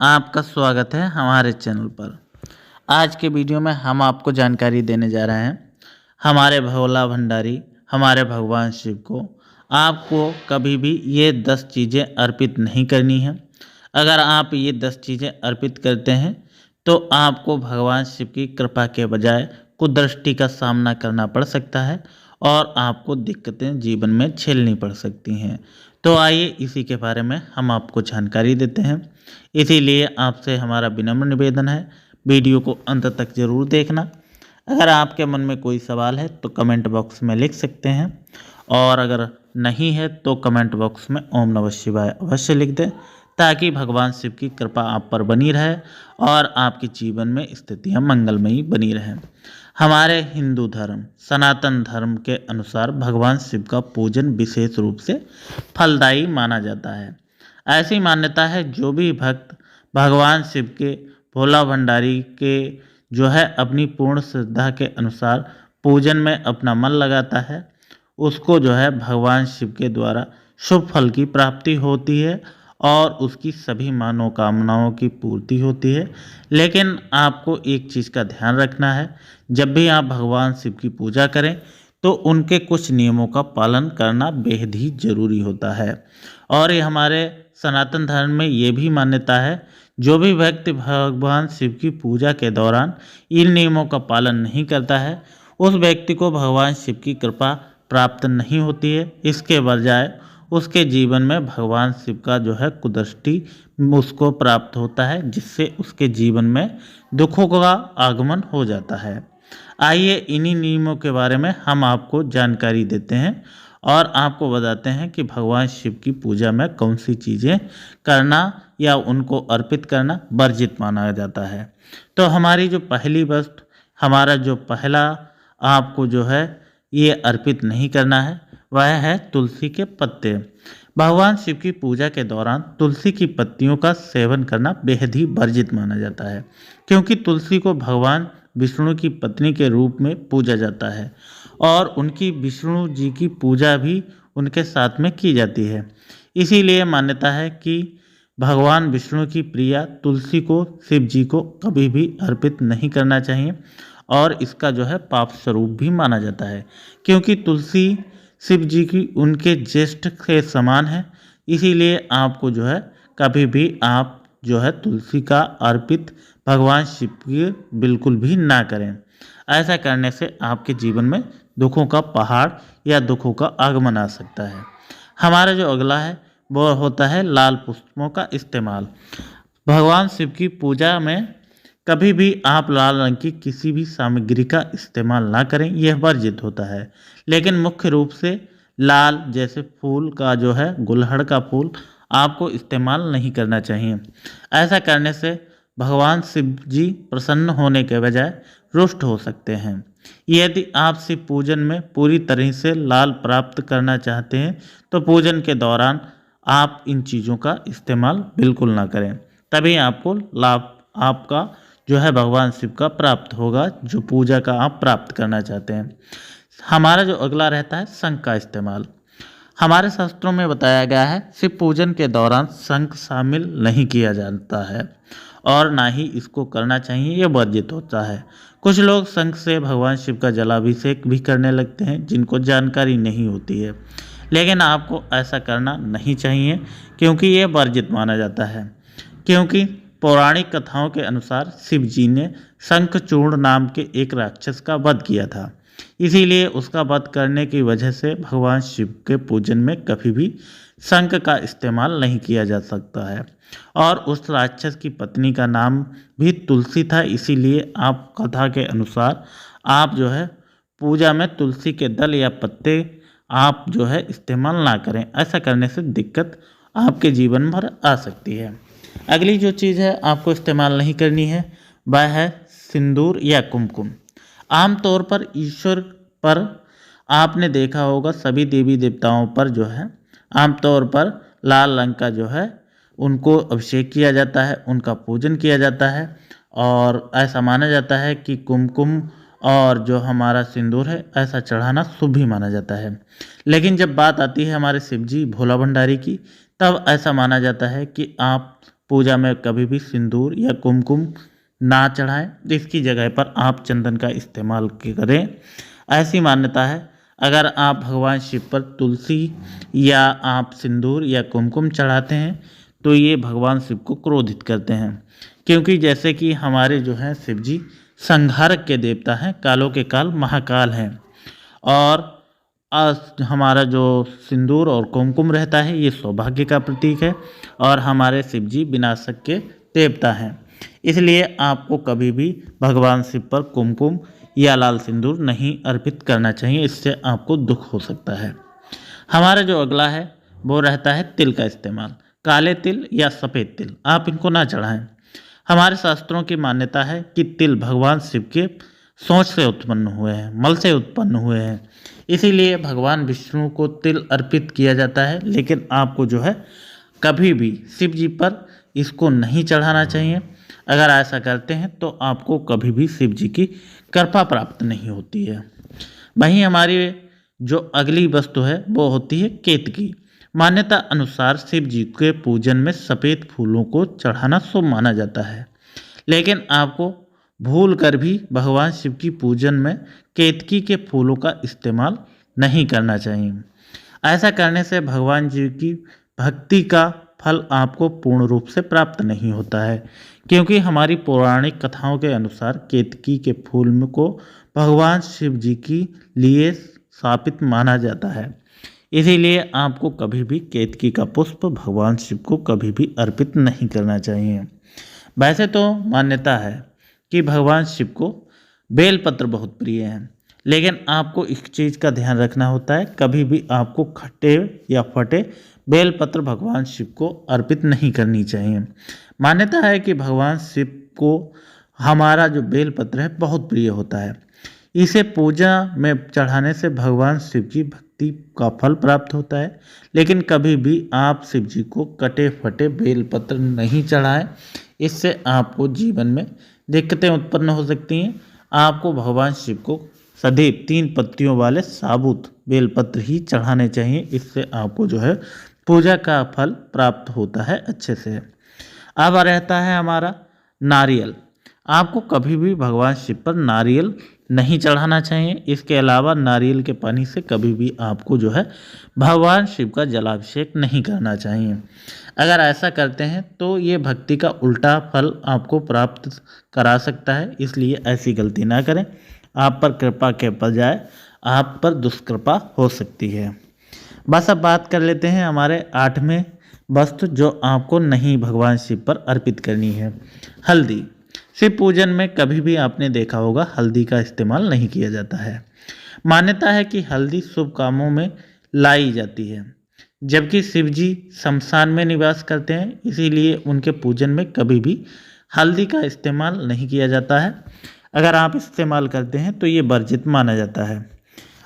आपका स्वागत है हमारे चैनल पर। आज के वीडियो में हम आपको जानकारी देने जा रहे हैं हमारे भोला भंडारी हमारे भगवान शिव को आपको कभी भी ये 10 चीज़ें अर्पित नहीं करनी है। अगर आप ये 10 चीज़ें अर्पित करते हैं तो आपको भगवान शिव की कृपा के बजाय कुदृष्टि का सामना करना पड़ सकता है और आपको दिक्कतें जीवन में झेलनी पड़ सकती हैं। तो आइए इसी के बारे में हम आपको जानकारी देते हैं। इसीलिए आपसे हमारा विनम्र निवेदन है, वीडियो को अंत तक ज़रूर देखना। अगर आपके मन में कोई सवाल है तो कमेंट बॉक्स में लिख सकते हैं और अगर नहीं है तो कमेंट बॉक्स में ओम नमः शिवाय अवश्य लिख दें, ताकि भगवान शिव की कृपा आप पर बनी रहे और आपके जीवन में स्थितियां मंगलमयी बनी रहें। हमारे हिंदू धर्म सनातन धर्म के अनुसार भगवान शिव का पूजन विशेष रूप से फलदायी माना जाता है। ऐसी मान्यता है जो भी भक्त भगवान शिव के भोला भंडारी के जो है अपनी पूर्ण श्रद्धा के अनुसार पूजन में अपना मन लगाता है, उसको जो है भगवान शिव के द्वारा शुभ फल की प्राप्ति होती है और उसकी सभी मनोकामनाओं की पूर्ति होती है। लेकिन आपको एक चीज़ का ध्यान रखना है, जब भी आप भगवान शिव की पूजा करें तो उनके कुछ नियमों का पालन करना बेहद ही जरूरी होता है। और ये हमारे सनातन धर्म में ये भी मान्यता है, जो भी व्यक्ति भगवान शिव की पूजा के दौरान इन नियमों का पालन नहीं करता है, उस व्यक्ति को भगवान शिव की कृपा प्राप्त नहीं होती है। इसके बजाय उसके जीवन में भगवान शिव का जो है कुदृष्टि उसको प्राप्त होता है, जिससे उसके जीवन में दुखों का आगमन हो जाता है। आइए इन्हीं नियमों के बारे में हम आपको जानकारी देते हैं और आपको बताते हैं कि भगवान शिव की पूजा में कौन सी चीज़ें करना या उनको अर्पित करना वर्जित माना जाता है। तो हमारी जो पहली वस्तु, हमारा जो पहला आपको जो है ये अर्पित नहीं करना है, वह है तुलसी के पत्ते। भगवान शिव की पूजा के दौरान तुलसी की पत्तियों का सेवन करना बेहद ही वर्जित माना जाता है, क्योंकि तुलसी को भगवान विष्णु की पत्नी के रूप में पूजा जाता है और उनकी विष्णु जी की पूजा भी उनके साथ में की जाती है। इसीलिए मान्यता है कि भगवान विष्णु की प्रिया तुलसी को शिव जी को कभी भी अर्पित नहीं करना चाहिए और इसका जो है पाप स्वरूप भी माना जाता है, क्योंकि तुलसी शिव जी की उनके ज्येष्ठ के समान है। इसीलिए आपको जो है कभी भी आप जो है तुलसी का अर्पित भगवान शिव की बिल्कुल भी ना करें। ऐसा करने से आपके जीवन में दुखों का पहाड़ या दुखों का आगमन आ सकता है। हमारा जो अगला है वो होता है लाल पुष्पों का इस्तेमाल। भगवान शिव की पूजा में कभी भी आप लाल रंग की किसी भी सामग्री का इस्तेमाल ना करें, यह वर्जित होता है। लेकिन मुख्य रूप से लाल जैसे फूल का जो है गुलहड़ का फूल आपको इस्तेमाल नहीं करना चाहिए। ऐसा करने से भगवान शिव जी प्रसन्न होने के बजाय रुष्ट हो सकते हैं। यदि आप शिव पूजन में पूरी तरह से लाल प्राप्त करना चाहते हैं तो पूजन के दौरान आप इन चीज़ों का इस्तेमाल बिल्कुल ना करें, तभी आपको लाभ आपका जो है भगवान शिव का प्राप्त होगा, जो पूजा का आप प्राप्त करना चाहते हैं। हमारा जो अगला रहता है शंख का इस्तेमाल। हमारे शास्त्रों में बताया गया है शिव पूजन के दौरान शंख शामिल नहीं किया जाता है और ना ही इसको करना चाहिए, ये वर्जित होता है। कुछ लोग शंख से भगवान शिव का जलाभिषेक भी करने लगते हैं, जिनको जानकारी नहीं होती है, लेकिन आपको ऐसा करना नहीं चाहिए क्योंकि ये वर्जित माना जाता है। क्योंकि पौराणिक कथाओं के अनुसार शिव जी ने शंखचूर्ण नाम के एक राक्षस का वध किया था, इसीलिए उसका वध करने की वजह से भगवान शिव के पूजन में कभी भी शंख का इस्तेमाल नहीं किया जा सकता है। और उस राक्षस की पत्नी का नाम भी तुलसी था, इसीलिए आप कथा के अनुसार आप जो है पूजा में तुलसी के दल या पत्ते आप जो है इस्तेमाल ना करें। ऐसा करने से दिक्कत आपके जीवन भर आ सकती है। अगली जो चीज़ है आपको इस्तेमाल नहीं करनी है, वह है सिंदूर या कुमकुम। आमतौर पर ईश्वर पर आपने देखा होगा सभी देवी देवताओं पर जो है आमतौर पर लाल रंग का जो है उनको अभिषेक किया जाता है, उनका पूजन किया जाता है और ऐसा माना जाता है कि कुमकुम और जो हमारा सिंदूर है ऐसा चढ़ाना शुभ भी माना जाता है। लेकिन जब बात आती है हमारे शिव जी भोला भंडारी की, तब ऐसा माना जाता है कि आप पूजा में कभी भी सिंदूर या कुमकुम ना चढ़ाएं। इसकी जगह पर आप चंदन का इस्तेमाल करें। ऐसी मान्यता है, अगर आप भगवान शिव पर तुलसी या आप सिंदूर या कुमकुम चढ़ाते हैं तो ये भगवान शिव को क्रोधित करते हैं, क्योंकि जैसे कि हमारे जो हैं शिव जी संहारक के देवता हैं, कालों के काल महाकाल हैं। और हमारा जो सिंदूर और कुमकुम रहता है ये सौभाग्य का प्रतीक है और हमारे शिव जी विनाशक के देवता हैं। इसलिए आपको कभी भी भगवान शिव पर कुमकुम या लाल सिंदूर नहीं अर्पित करना चाहिए, इससे आपको दुख हो सकता है। हमारा जो अगला है वो रहता है तिल का इस्तेमाल। काले तिल या सफ़ेद तिल आप इनको ना चढ़ाएं। हमारे शास्त्रों की मान्यता है कि तिल भगवान शिव के सोच से उत्पन्न हुए हैं, मल से उत्पन्न हुए हैं, इसीलिए भगवान विष्णु को तिल अर्पित किया जाता है। लेकिन आपको जो है कभी भी शिव जी पर इसको नहीं चढ़ाना चाहिए। अगर ऐसा करते हैं तो आपको कभी भी शिव जी की कृपा प्राप्त नहीं होती है। वहीं हमारी जो अगली वस्तु है वो होती है केतकी। मान्यता अनुसार शिव जी के पूजन में सफ़ेद फूलों को चढ़ाना शुभ माना जाता है, लेकिन आपको भूल कर भी भगवान शिव की पूजन में केतकी के फूलों का इस्तेमाल नहीं करना चाहिए। ऐसा करने से भगवान जी की भक्ति का फल आपको पूर्ण रूप से प्राप्त नहीं होता है, क्योंकि हमारी पौराणिक कथाओं के अनुसार केतकी के फूल को भगवान शिव जी के लिए शापित माना जाता है। इसीलिए आपको कभी भी केतकी का पुष्प भगवान शिव को कभी भी अर्पित नहीं करना चाहिए। वैसे तो मान्यता है कि भगवान शिव को बेलपत्र बहुत प्रिय हैं, लेकिन आपको इस चीज़ का ध्यान रखना होता है, कभी भी आपको खट्टे या फटे बेलपत्र भगवान शिव को अर्पित नहीं करनी चाहिए। मान्यता है कि भगवान शिव को हमारा जो बेलपत्र है बहुत प्रिय होता है। इसे पूजा में चढ़ाने से भगवान शिव की भक्ति का फल प्राप्त होता है, लेकिन कभी भी आप शिव जी को कटे फटे बेलपत्र नहीं चढ़ाएं, इससे आपको जीवन में दिक्कतें उत्पन्न हो सकती हैं। आपको भगवान शिव को सदैव 3 पत्तियों वाले साबुत बेलपत्र ही चढ़ाने चाहिए, इससे आपको जो है पूजा का फल प्राप्त होता है अच्छे से। अब रहता है हमारा नारियल। आपको कभी भी भगवान शिव पर नारियल नहीं चढ़ाना चाहिए। इसके अलावा नारियल के पानी से कभी भी आपको जो है भगवान शिव का जलाभिषेक नहीं करना चाहिए। अगर ऐसा करते हैं तो ये भक्ति का उल्टा फल आपको प्राप्त करा सकता है, इसलिए ऐसी गलती ना करें। आप पर कृपा के बजाय आप पर दुष्कृपा हो सकती है। बस अब बात कर लेते हैं हमारे 8वें वस्तु जो आपको नहीं भगवान शिव पर अर्पित करनी है, हल्दी। शिव पूजन में कभी भी आपने देखा होगा हल्दी का इस्तेमाल नहीं किया जाता है। मान्यता है कि हल्दी शुभ कामों में लाई जाती है, जबकि शिव जी शमशान में निवास करते हैं, इसीलिए उनके पूजन में कभी भी हल्दी का इस्तेमाल नहीं किया जाता है। अगर आप इस्तेमाल करते हैं तो ये वर्जित माना जाता है।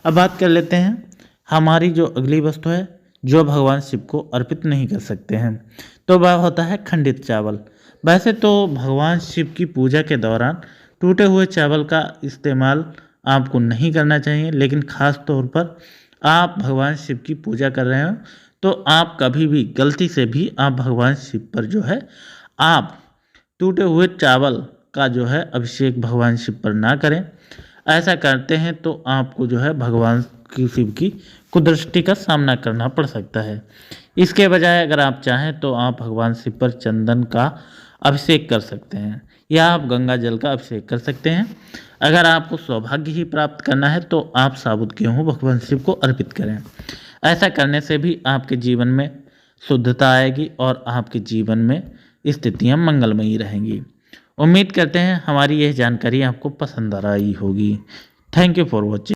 अब बात कर लेते हैं हमारी जो अगली वस्तु है जो भगवान शिव को अर्पित नहीं कर सकते हैं, तो वह होता है खंडित चावल। वैसे तो भगवान शिव की पूजा के दौरान टूटे हुए चावल का इस्तेमाल आपको नहीं करना चाहिए, लेकिन ख़ास तौर पर आप भगवान शिव की पूजा कर रहे हो तो आप कभी भी गलती से भी आप भगवान शिव पर जो है आप टूटे हुए चावल का जो है अभिषेक भगवान शिव पर ना करें। ऐसा करते हैं तो आपको जो है भगवान की शिव की कुदृष्टि का सामना करना पड़ सकता है। इसके बजाय अगर आप चाहें तो आप भगवान शिव पर चंदन का अभिषेक कर सकते हैं या आप गंगा जल का अभिषेक कर सकते हैं। अगर आपको सौभाग्य ही प्राप्त करना है तो आप साबुत गेहूँ भगवान शिव को अर्पित करें। ऐसा करने से भी आपके जीवन में शुद्धता आएगी और आपके जीवन में स्थितियाँ मंगलमयी रहेंगी। उम्मीद करते हैं हमारी यह जानकारी आपको पसंद आ रही होगी। Thank you for watching.